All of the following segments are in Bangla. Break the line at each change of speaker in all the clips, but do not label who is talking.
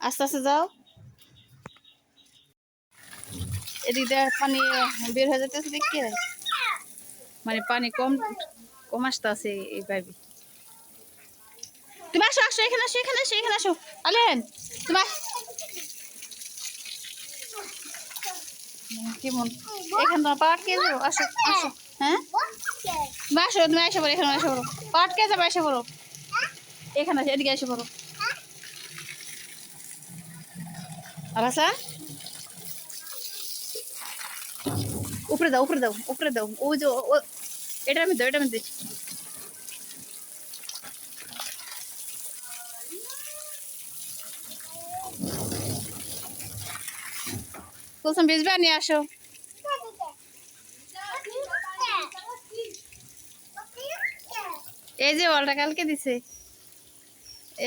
আস্তে আস্তে যাও। এদিক দিয়ে পানি বের হয়ে যেতেছে দেখি, মানে পানি কম কম আসতে আছে এই পাইপে। তুমি আসো আসো, এখানে আসো, এখানে আসো, এখানে আসো। আলেন তোমার কেমন এখানে তোমার পাট কে যাবো? আসো আসো। হ্যাঁ আসো, তুমি এসে পড়ো, এখানে এসে পড়ো। পাট কে যাবো, এসে পড়ো এখানে, এদিকে এসে পড়ো। আচ্ছা উপরে দাও, উপরে দাও, উপরে দাও। ওই যে এটার মধ্যে, এটার মধ্যে। বলছিলাম বেচবে, নিয়ে আসো। এই যে বলটা কালকে দিছে,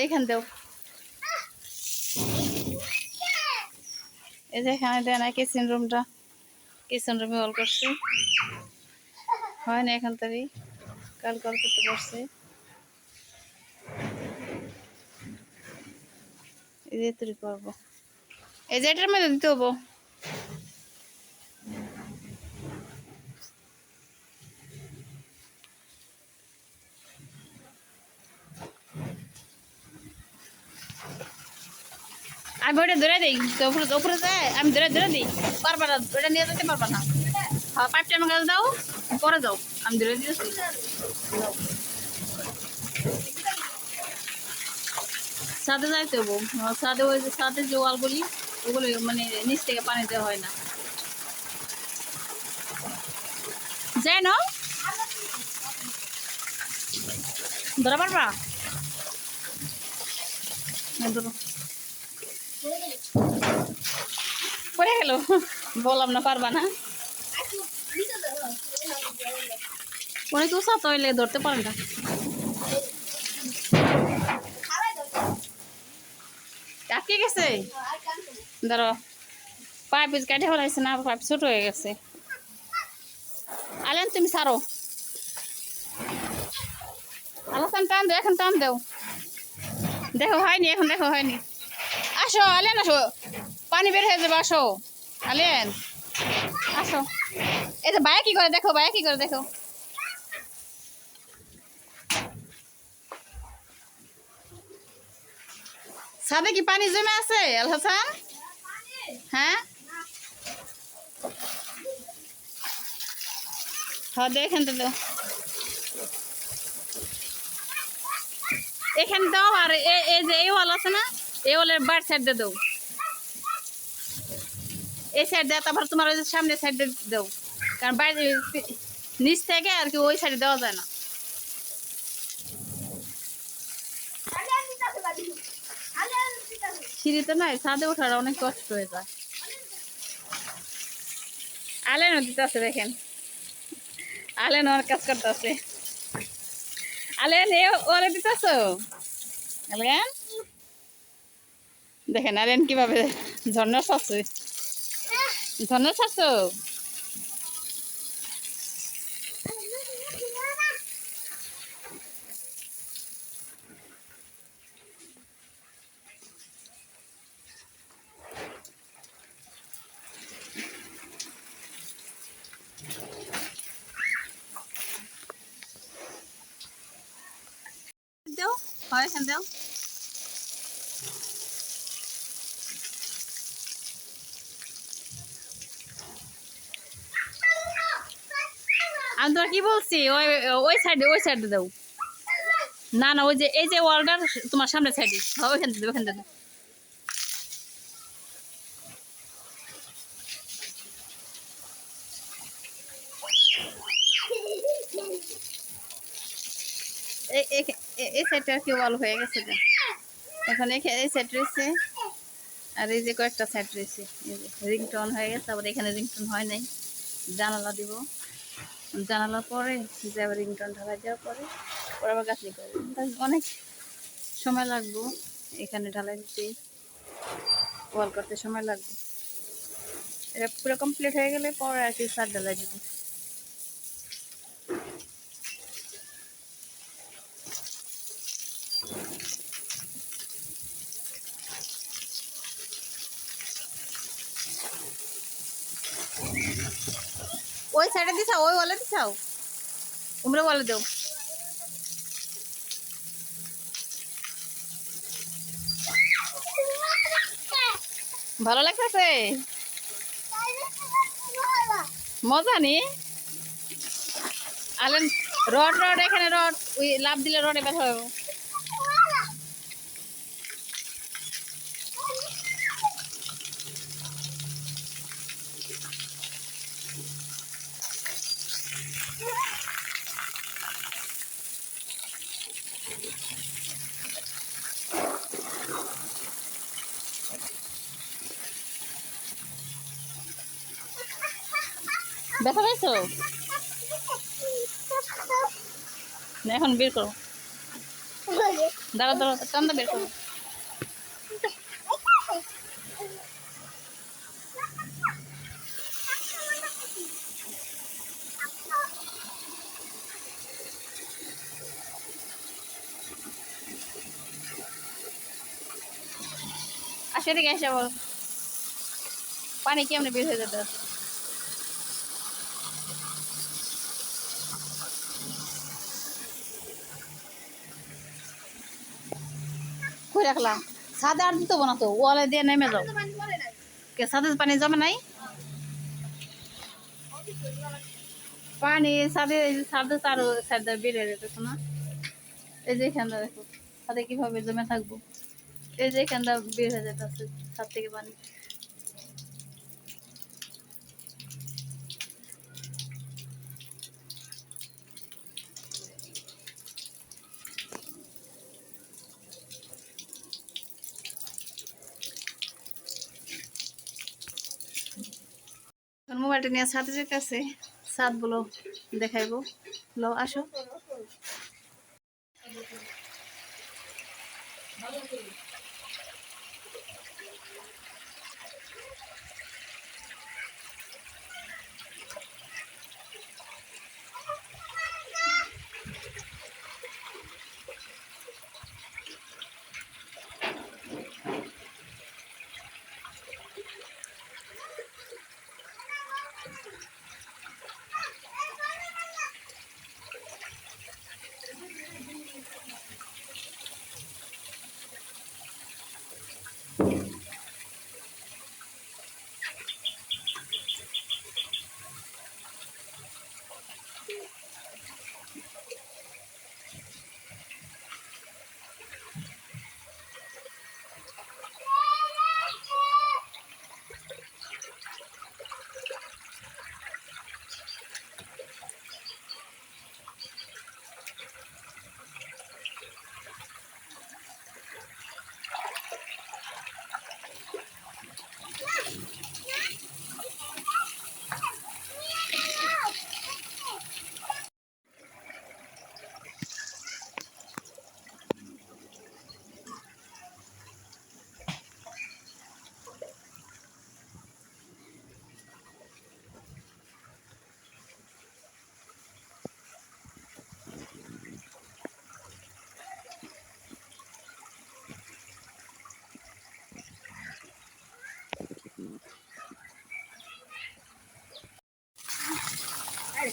এইখান দেও। এই যে এখানে দেয় না, কিচেন রুমটা, কিচেন রুমে অল করছে, হয় না এখান থেকে কাল কল করতে পারছে। এই যে তৈরি করবো, এই যে এটার মধ্যে দিতে হবো। আমি ওটা ধরে দিই তো, উপরে উপরে যায়, আমি ধরে ধরে দিই। পারবা না, ওটা নিয়ে যেতে পারবা না। হ্যাঁ পাইপটা আমার কাছে দাও, পরে যাও, আমি ধরে দিয়েছি। ছাদে যাইতে হবো, ছাদে ওই যে ছাদে যে ওয়ালগুলি, ওগুলো মানে নিচ থেকে পানি দেওয়া হয় না। যায় না, ধরা পারবা? ধরো, পড়ে গেল, বললাম না পারবা না। অনেক উঁচা তৈলে ধরতে পারে না। আটকে গেছে, ধরো পাইপ কাটে ফেলাইছে না, পাইপ ছোট হয়ে গেছে। আলেন তুমি ছাড়ো, আলোচনা টান দাও, এখন টান দাও। দেখো হয়নি, এখন দেখো হয়নি। আসো আলেন, আসো, পানি বের হয়ে যাবে, আসো আলেন, আসো। এই যে ভাইয়া কি করে দেখো, ভাইয়া কি করে দেখো। ছাদে কি পানি জমে আছে আল হাসান? হ্যাঁ হ্যাঁ, এখান তো দাও, এখানে দাও। আর এই যে এই ওয়াল আছে না, এই ওয়ালের বাইর সাইড দিয়ে দাও, এই সাইড দেয়, তারপর তোমার ওই যে সামনের সাইড দিয়ে দাও, কারণ বাইরে নিচ থেকে আর কি ওই সাইডে দেওয়া যায় না। সিঁড়ি তো নাই, ছাদে ওঠার অনেক কষ্ট হয়ে যায়। আলেন দিতে আছে, দেখেন আলেন অনেক কাজ করতে আছে। আলেন এ ওরে দিতেছ, আলেন দেখেন আলেন কিভাবে ঝর্ণা ছাড়ছে, ঝর্ণা ছাড়ছো। দাও, হয় এখান দাও। আমি তোমার কি বলছি, ওই ওই সাইডে, ওই সাইডে দাও। না না, ওই যে এই যে ওয়ালটার তোমার সামনে সাইডে, ওইখান থেকে ওইখান থেকে। এই সাইডটা আর কি ওয়াল হয়ে গেছে, এখন এই সাইড রয়েছে, আর এই যে কয়েকটা সাইড রয়েছে। এই যে রিংটোন হয়ে গেছে, আবার এখানে রিংটোন হয় নাই, জানালা দিব, জানালার পরে যে আবার রিংটোন ঢালাই দেওয়ার পরে ওরা আবার গাছনি করবে, অনেক সময় লাগবে এখানে ঢালাই দিতে, ওয়াল করতে সময় লাগবে। এটা পুরো কমপ্লিট হয়ে গেলে পরে আর কি ছাদ ঢালাই দিব। ওই সাইডে দিছাও, ওই ওয়ালে দিছাও, উমরে ওয়ালে দাও। ভালো লাগতেছে, মজা নি। আলেন রড রড এখানে রড, ওই লাভ দিলে রডে ব্যথা হবে। ব্যথা পাইছো? না, এখন বের করো, দাঁড়া দাঁড়া, কান্দা বের করো। আসে দিকে এসে বল, পানি কেমনে বের হয়ে যেতে আছে। কই রাখলাম? ছাদে আর দিতে না তো, ওয়ালে দিয়ে নেমে যাও। কে ছাদে পানি জমে নাই? পানি ছাদে, ছাদে তার ছাদে বের হয়ে যেতেছে না। এই যে এখানটা দেখো, ছাদে কিভাবে জমে থাকবো। এই যে এখানটা বের হয়ে যেতেছে ছাদ থেকে পানি। মোবাইলটা নিয়ে ছাদে যেতেছে, ছাদ গুলো দেখাইবো। লো আসো।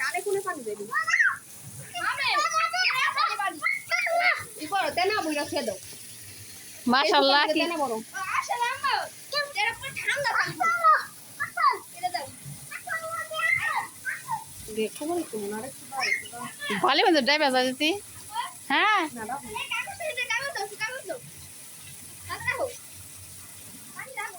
কানে কোনে পানি দেবি ই করো তেনা বুইরা খেয়ে দাও
মাশাআল্লাহ কি
তেনা বড় আসলে আম্মা এর উপর ঠান্ডা পানি এটা দাও দেখো বলি তো না রে
ভালো মতো ড্রাইভার যাইতি। হ্যাঁ
না দাও কাগজ দাও রাখো পানি রাখো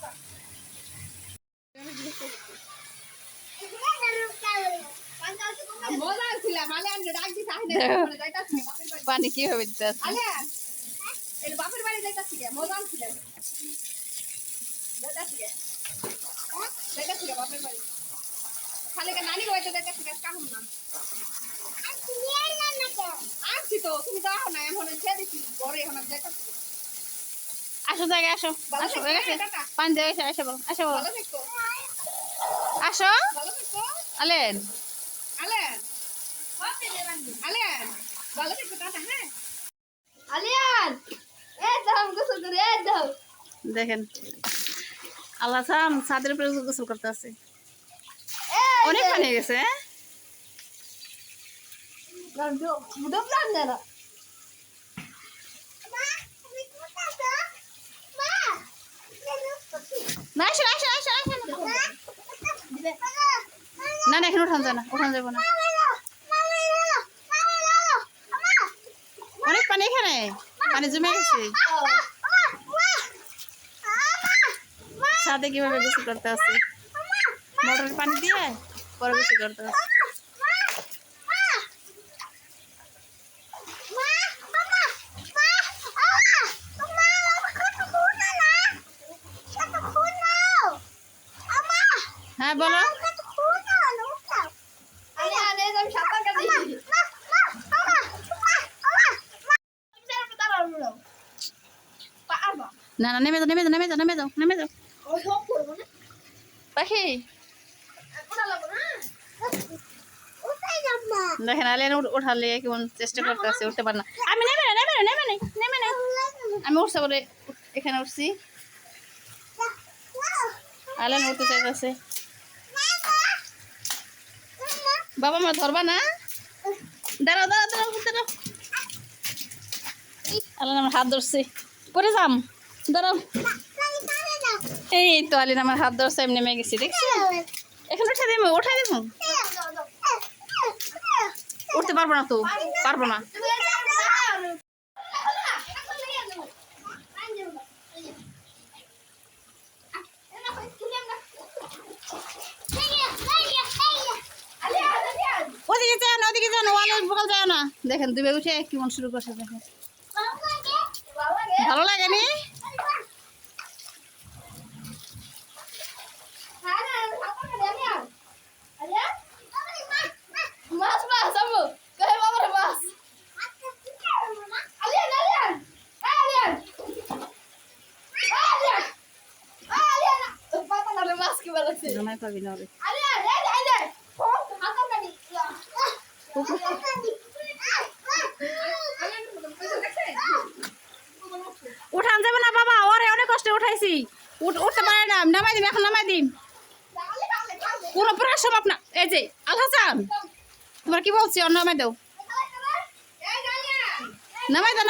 মজা ছিল মানে আমি ডাক দিতে আইনা করে যাইতাছি বাপের বাড়ি
পানি কিভাবে দিতে আছে?
আলে এর বাপের বাড়ি যাইতাছি মজা ছিল যাইতাছি যাইতাছি বাপের বাড়ি খালি কে নানি হইতে যাইতাছি কাম না আসছি তো তুমি যাও না এখন ছেড়ে দিছি ঘরে এখন যাইতাছি
আসো জায়গায় আসো, আসো হয়ে গেছে পানি দিয়ে এসে আসো বলো, আসো বলো,
ভালো থেকো
আসো
ভালো থেকো
আলেন।
আলেন আলেন ভালো থেকো টাটা হ্যাঁ আলিয়ান এ দাও গোসল করে এ দাও
দেখেন আল্লাহ ছাদের উপরে গোসল করতে আছে, অনেক পানি হয়ে গেছে।
ডুবলাম না
না আসেন আসেন আসেন আসেন না না এখানে উঠান যাবো না অনেক পানি এখানে পানি জমে গেছে ছাদে কিভাবে গোসল করতে আছে মোটরের পানি দিয়ে পরে গোসল করতে আছে হ্যাঁ বলো
আরে আরে আমি সাঁতার কাটি পারবা
না না নেমে যাও নেমে যাও নেমে যাও নেমে যাও নেমে যাও
ও সব করবো না
পাখি
ওটা লাগবো না ওটাই যাব না
দেখেন আলিয়ান উঠালে কেমন চেষ্টা করতে আছে উঠতে পারে না আমি নেমে না নেমে না নেমে না নেমে না আমি উঠছে বলে এখানে উঠছি আলিয়ান উঠতে চাইতেছে বাবা মা ধরবা না দাঁড়াও দাঁড়াও দাঁড়াও দাঁড়াও আলিয়ান আমার হাত ধরছে পরে যাম দাঁড়াও এই তো আলিয়ান আমার হাত ধরছে আমি নেমে গেছি দেখছি এখন উঠাই দিব উঠতে পারবো না তো পারবো না ওদিকে যান ওয়ালের বকাল যায় না দেখেন দুবে উঠে কেমন শুরু করছে দেখেন ভালো লাগেনি জমাই পাবি না হবে উঠান যাবে না বাবা ওরে অনেক কষ্টে উঠাইছি উঠতে পারে না নামাই দিন এখন নামাই দিন কোনো প্রকার সম্ভব না এই যে আল হাসান তোমার কি বলছি নামাই দাও নামাই দাও